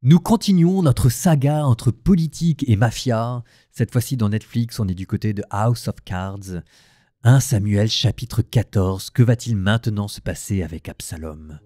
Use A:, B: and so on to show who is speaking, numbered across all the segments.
A: Nous continuons notre saga entre politique et mafia. Cette fois-ci dans Netflix, on est du côté de House of Cards. 1 Samuel chapitre 14. Que va-t-il maintenant se passer avec Absalom ?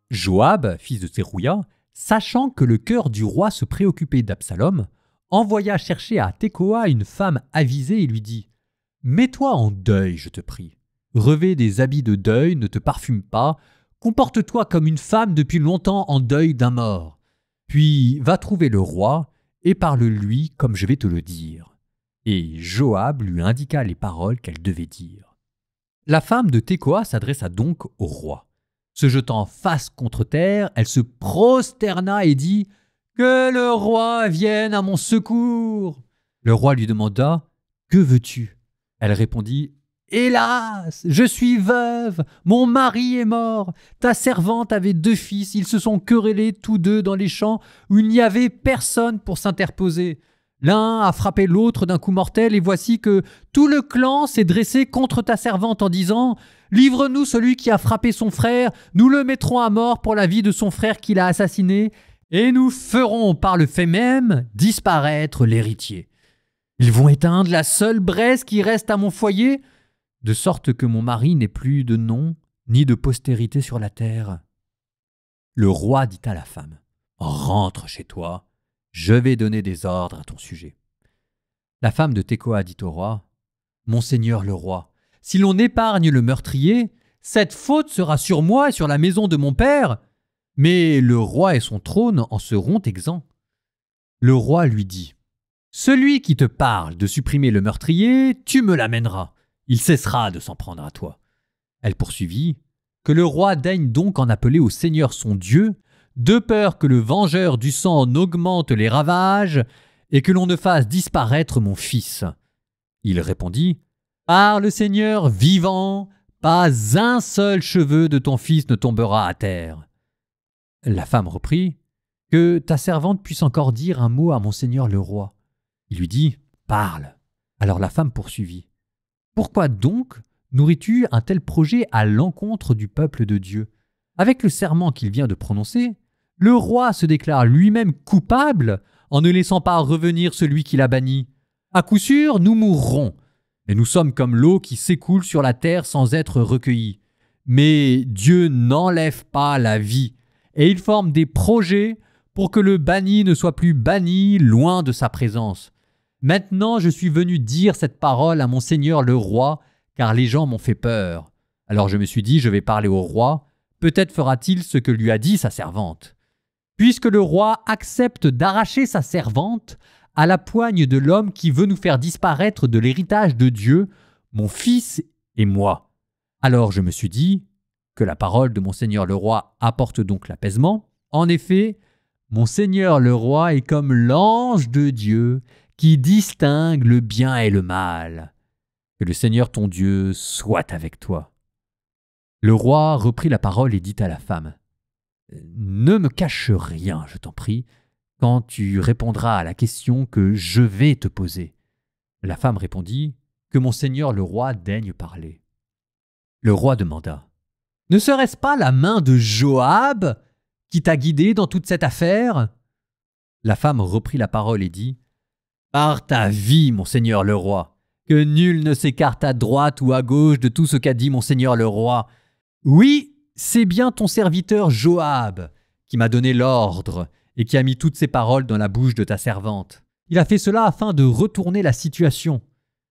A: Joab, fils de Tserouïa, sachant que le cœur du roi se préoccupait d'Absalom, envoya chercher à Tekoa une femme avisée et lui dit « Mets-toi en deuil, je te prie. Revêt des habits de deuil, ne te parfume pas, comporte-toi comme une femme depuis longtemps en deuil d'un mort. Puis va trouver le roi et parle-lui comme je vais te le dire. » Et Joab lui indiqua les paroles qu'elle devait dire. La femme de Tekoa s'adressa donc au roi. Se jetant face contre terre, elle se prosterna et dit « Que le roi vienne à mon secours !» Le roi lui demanda « Que veux-tu » Elle répondit « Hélas, je suis veuve, mon mari est mort, ta servante avait 2 fils, ils se sont querellés tous deux dans les champs où il n'y avait personne pour s'interposer. L'un a frappé l'autre d'un coup mortel et voici que tout le clan s'est dressé contre ta servante en disant « Livre-nous celui qui a frappé son frère, nous le mettrons à mort pour la vie de son frère qui l'a assassiné et nous ferons par le fait même disparaître l'héritier. Ils vont éteindre la seule braise qui reste à mon foyer, de sorte que mon mari n'ait plus de nom ni de postérité sur la terre. » Le roi dit à la femme « Rentre chez toi, je vais donner des ordres à ton sujet. » La femme de Tekoa dit au roi « Mon seigneur le roi, si l'on épargne le meurtrier, cette faute sera sur moi et sur la maison de mon père, mais le roi et son trône en seront exempts. » Le roi lui dit « Celui qui te parle de supprimer le meurtrier, tu me l'amèneras. Il cessera de s'en prendre à toi. » Elle poursuivit « Que le roi daigne donc en appeler au Seigneur son Dieu, de peur que le vengeur du sang en augmente les ravages et que l'on ne fasse disparaître mon fils. » Il répondit « Par le Seigneur vivant, pas un seul cheveu de ton fils ne tombera à terre. » La femme reprit « Que ta servante puisse encore dire un mot à mon seigneur le roi. » Il lui dit « Parle. » Alors la femme poursuivit « Pourquoi donc nourris-tu un tel projet à l'encontre du peuple de Dieu ? Avec le serment qu'il vient de prononcer, le roi se déclare lui-même coupable en ne laissant pas revenir celui qui l'a banni. À coup sûr, nous mourrons, et nous sommes comme l'eau qui s'écoule sur la terre sans être recueillie. Mais Dieu n'enlève pas la vie, et il forme des projets pour que le banni ne soit plus banni loin de sa présence. Maintenant, je suis venu dire cette parole à mon seigneur le roi, car les gens m'ont fait peur. Alors je me suis dit, je vais parler au roi, peut-être fera-t-il ce que lui a dit sa servante. Puisque le roi accepte d'arracher sa servante à la poigne de l'homme qui veut nous faire disparaître de l'héritage de Dieu, mon fils et moi. Alors je me suis dit que la parole de mon seigneur le roi apporte donc l'apaisement. En effet, mon seigneur le roi est comme l'ange de Dieu qui distingue le bien et le mal. Que le Seigneur ton Dieu soit avec toi. » Le roi reprit la parole et dit à la femme « Ne me cache rien, je t'en prie, quand tu répondras à la question que je vais te poser. » La femme répondit « Que mon seigneur le roi daigne parler. » Le roi demanda « Ne serait-ce pas la main de Joab qui t'a guidé dans toute cette affaire ?» La femme reprit la parole et dit « Par ta vie, mon seigneur le roi, que nul ne s'écarte à droite ou à gauche de tout ce qu'a dit mon seigneur le roi. Oui, c'est bien ton serviteur Joab qui m'a donné l'ordre et qui a mis toutes ces paroles dans la bouche de ta servante. Il a fait cela afin de retourner la situation.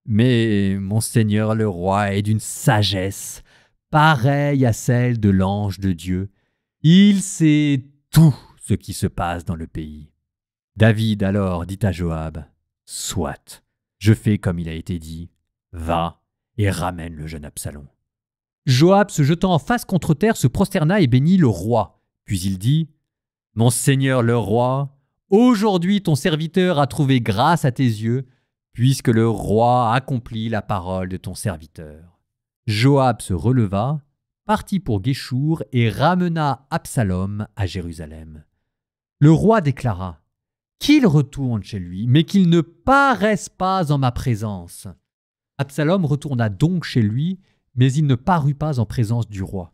A: Mais mon seigneur le roi est d'une sagesse pareille à celle de l'ange de Dieu. Il sait tout ce qui se passe dans le pays. » David alors dit à Joab « Soit, je fais comme il a été dit, va et ramène le jeune Absalom. » Joab, se jetant en face contre terre, se prosterna et bénit le roi. Puis il dit « Mon seigneur le roi, aujourd'hui ton serviteur a trouvé grâce à tes yeux, puisque le roi accomplit la parole de ton serviteur. » Joab se releva, partit pour Guéchour et ramena Absalom à Jérusalem. Le roi déclara « Qu'il retourne chez lui, mais qu'il ne paraisse pas en ma présence. » Absalom retourna donc chez lui, mais il ne parut pas en présence du roi.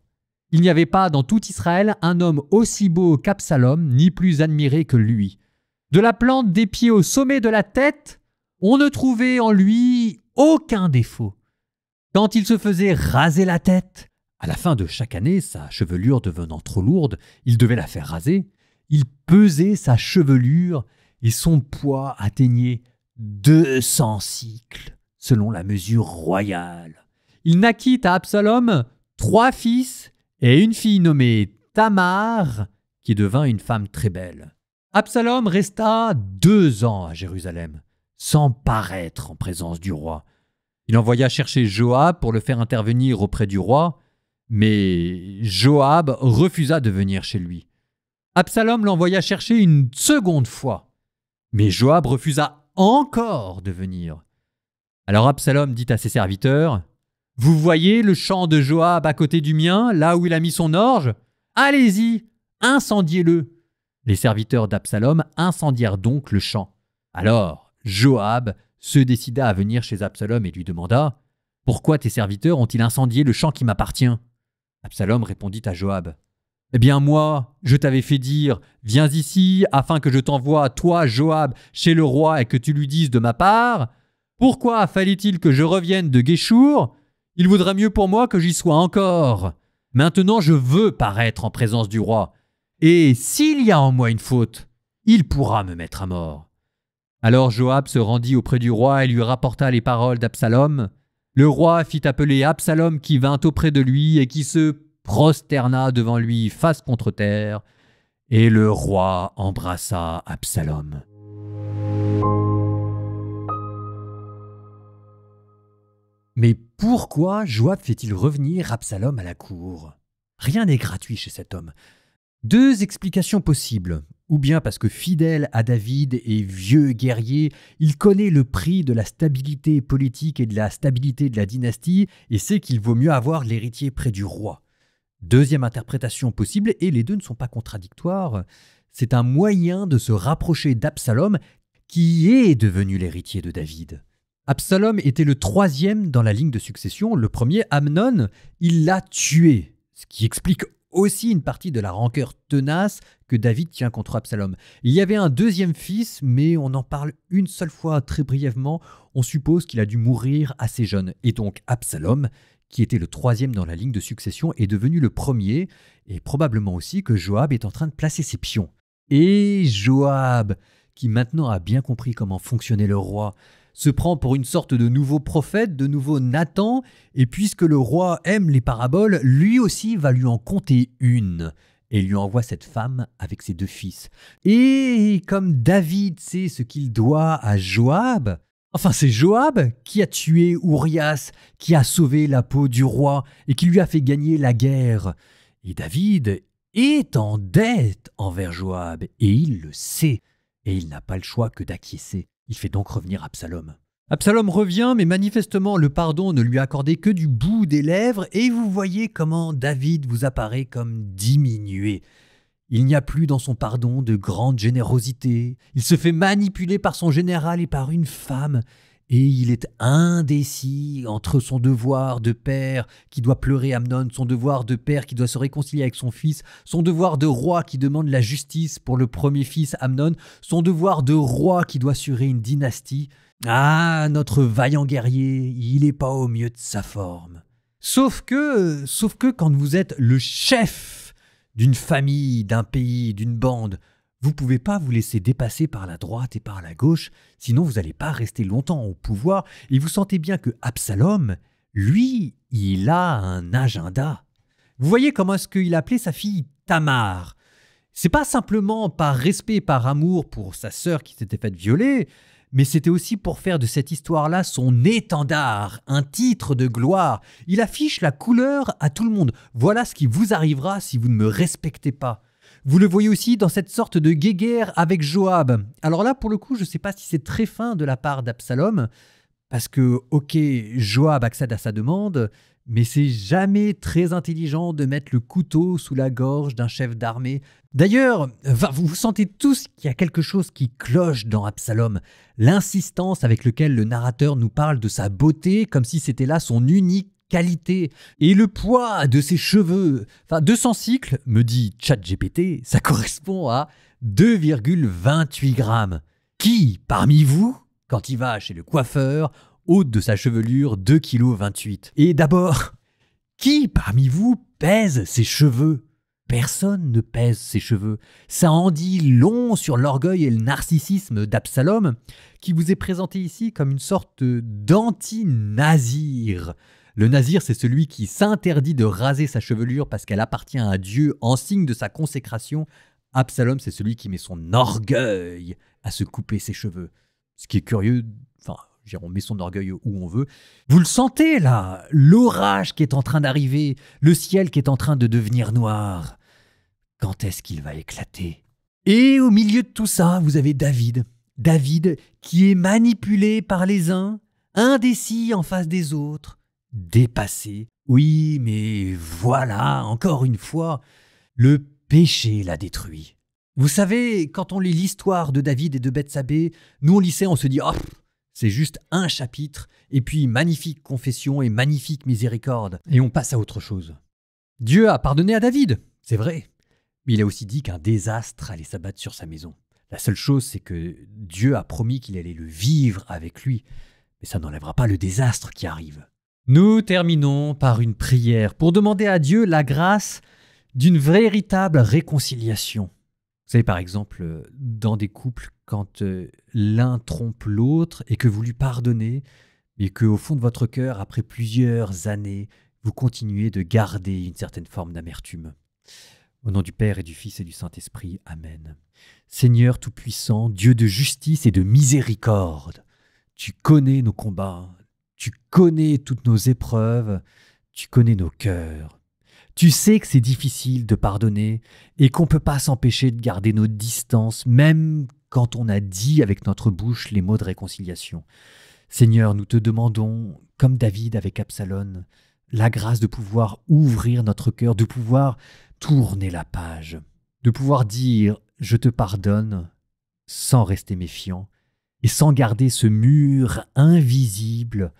A: Il n'y avait pas dans tout Israël un homme aussi beau qu'Absalom, ni plus admiré que lui. De la plante des pieds au sommet de la tête, on ne trouvait en lui aucun défaut. Quand il se faisait raser la tête, à la fin de chaque année, sa chevelure devenant trop lourde, il devait la faire raser. Il pesait sa chevelure et son poids atteignait 200 cycles, selon la mesure royale. Il naquit à Absalom 3 fils et une fille nommée Tamar, qui devint une femme très belle. Absalom resta 2 ans à Jérusalem, sans paraître en présence du roi. Il envoya chercher Joab pour le faire intervenir auprès du roi, mais Joab refusa de venir chez lui. Absalom l'envoya chercher une seconde fois, mais Joab refusa encore de venir. Alors Absalom dit à ses serviteurs, « Vous voyez le champ de Joab à côté du mien, là où il a mis son orge? Allez-y, incendiez-le !» Les serviteurs d'Absalom incendièrent donc le champ. Alors Joab se décida à venir chez Absalom et lui demanda « Pourquoi tes serviteurs ont-ils incendié le champ qui m'appartient ?» Absalom répondit à Joab « Eh bien moi, je t'avais fait dire « Viens ici afin que je t'envoie, toi Joab, chez le roi et que tu lui dises de ma part. Pourquoi fallait-il que je revienne de Guéchour? Il vaudrait mieux pour moi que j'y sois encore. Maintenant je veux paraître en présence du roi. Et s'il y a en moi une faute, il pourra me mettre à mort. » Alors Joab se rendit auprès du roi et lui rapporta les paroles d'Absalom. Le roi fit appeler Absalom qui vint auprès de lui et qui se prosterna devant lui face contre terre. Et le roi embrassa Absalom. Mais pourquoi Joab fait-il revenir Absalom à la cour? Rien n'est gratuit chez cet homme. 2 explications possibles. Ou bien parce que fidèle à David et vieux guerrier, il connaît le prix de la stabilité politique et de la stabilité de la dynastie et sait qu'il vaut mieux avoir l'héritier près du roi. 2e interprétation possible, et les deux ne sont pas contradictoires, c'est un moyen de se rapprocher d'Absalom qui est devenu l'héritier de David. Absalom était le 3e dans la ligne de succession, le premier, Amnon, il l'a tué, ce qui explique aussi une partie de la rancœur tenace que David tient contre Absalom. Il y avait un 2e fils, mais on en parle une seule fois très brièvement. On suppose qu'il a dû mourir assez jeune. Et donc Absalom, qui était le 3e dans la ligne de succession, est devenu le 1er, et probablement aussi que Joab est en train de placer ses pions. Et Joab, qui maintenant a bien compris comment fonctionnait le roi, se prend pour une sorte de nouveau prophète, de nouveau Nathan, et puisque le roi aime les paraboles, lui aussi va lui en conter une, et lui envoie cette femme avec ses 2 fils. Et comme David sait ce qu'il doit à Joab, enfin c'est Joab qui a tué Urias, qui a sauvé la peau du roi, et qui lui a fait gagner la guerre. Et David est en dette envers Joab, et il le sait, et il n'a pas le choix que d'acquiescer. Il fait donc revenir Absalom. Absalom revient, mais manifestement le pardon ne lui a accordé que du bout des lèvres, et vous voyez comment David vous apparaît comme diminué. Il n'y a plus dans son pardon de grande générosité, il se fait manipuler par son général et par une femme, et il est indécis entre son devoir de père qui doit pleurer Amnon, son devoir de père qui doit se réconcilier avec son fils, son devoir de roi qui demande la justice pour le premier fils Amnon, son devoir de roi qui doit assurer une dynastie. Ah, notre vaillant guerrier, il n'est pas au mieux de sa forme. Sauf que quand vous êtes le chef d'une famille, d'un pays, d'une bande, vous ne pouvez pas vous laisser dépasser par la droite et par la gauche, sinon vous n'allez pas rester longtemps au pouvoir. Et vous sentez bien que Absalom, lui, il a un agenda. Vous voyez comment est-ce qu'il appelait sa fille Tamar. C'est pas simplement par respect, par amour pour sa sœur qui s'était faite violer, mais c'était aussi pour faire de cette histoire-là son étendard, un titre de gloire. Il affiche la couleur à tout le monde. Voilà ce qui vous arrivera si vous ne me respectez pas. Vous le voyez aussi dans cette sorte de guéguerre avec Joab. Alors là, pour le coup, je ne sais pas si c'est très fin de la part d'Absalom, parce que, ok, Joab accède à sa demande, mais c'est jamais très intelligent de mettre le couteau sous la gorge d'un chef d'armée. D'ailleurs, vous sentez tous qu'il y a quelque chose qui cloche dans Absalom. L'insistance avec laquelle le narrateur nous parle de sa beauté, comme si c'était là son unique qualité et le poids de ses cheveux. Enfin, 200 cycles, me dit ChatGPT, ça correspond à 2,28 grammes. Qui, parmi vous, quand il va chez le coiffeur, ôte de sa chevelure 2,28 kg? Et d'abord, qui, parmi vous, pèse ses cheveux? Personne ne pèse ses cheveux. Ça en dit long sur l'orgueil et le narcissisme d'Absalom, qui vous est présenté ici comme une sorte d'anti-nazir. Le nazir, c'est celui qui s'interdit de raser sa chevelure parce qu'elle appartient à Dieu en signe de sa consécration. Absalom, c'est celui qui met son orgueil à se couper ses cheveux. Ce qui est curieux, enfin, on met son orgueil où on veut. Vous le sentez là, l'orage qui est en train d'arriver, le ciel qui est en train de devenir noir. Quand est-ce qu'il va éclater? Et au milieu de tout ça, vous avez David. David qui est manipulé par les uns, indécis en face des autres, dépassé. Oui, mais voilà, encore une fois, le péché l'a détruit. Vous savez, quand on lit l'histoire de David et de Bethsabée, nous au lycée, on se dit « Oh, c'est juste un chapitre, et puis magnifique confession et magnifique miséricorde. » Et on passe à autre chose. Dieu a pardonné à David, c'est vrai. Mais il a aussi dit qu'un désastre allait s'abattre sur sa maison. La seule chose, c'est que Dieu a promis qu'il allait le vivre avec lui. Mais ça n'enlèvera pas le désastre qui arrive. Nous terminons par une prière pour demander à Dieu la grâce d'une véritable réconciliation. Vous savez, par exemple, dans des couples, quand l'un trompe l'autre et que vous lui pardonnez, mais qu'au fond de votre cœur, après plusieurs années, vous continuez de garder une certaine forme d'amertume. Au nom du Père et du Fils et du Saint-Esprit. Amen. Seigneur Tout-Puissant, Dieu de justice et de miséricorde, tu connais nos combats, tu connais toutes nos épreuves, tu connais nos cœurs. Tu sais que c'est difficile de pardonner et qu'on ne peut pas s'empêcher de garder nos distances, même quand on a dit avec notre bouche les mots de réconciliation. Seigneur, nous te demandons, comme David avec Absalom, la grâce de pouvoir ouvrir notre cœur, de pouvoir tourner la page, de pouvoir dire « je te pardonne » sans rester méfiant et sans garder ce mur invisible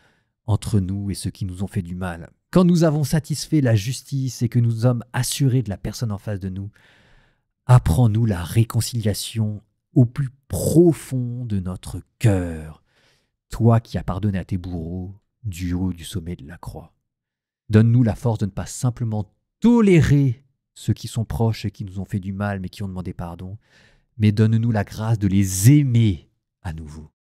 A: entre nous et ceux qui nous ont fait du mal. Quand nous avons satisfait la justice et que nous sommes assurés de la personne en face de nous, apprends-nous la réconciliation au plus profond de notre cœur, toi qui as pardonné à tes bourreaux du haut du sommet de la croix. Donne-nous la force de ne pas simplement tolérer ceux qui sont proches et qui nous ont fait du mal mais qui ont demandé pardon, mais donne-nous la grâce de les aimer à nouveau.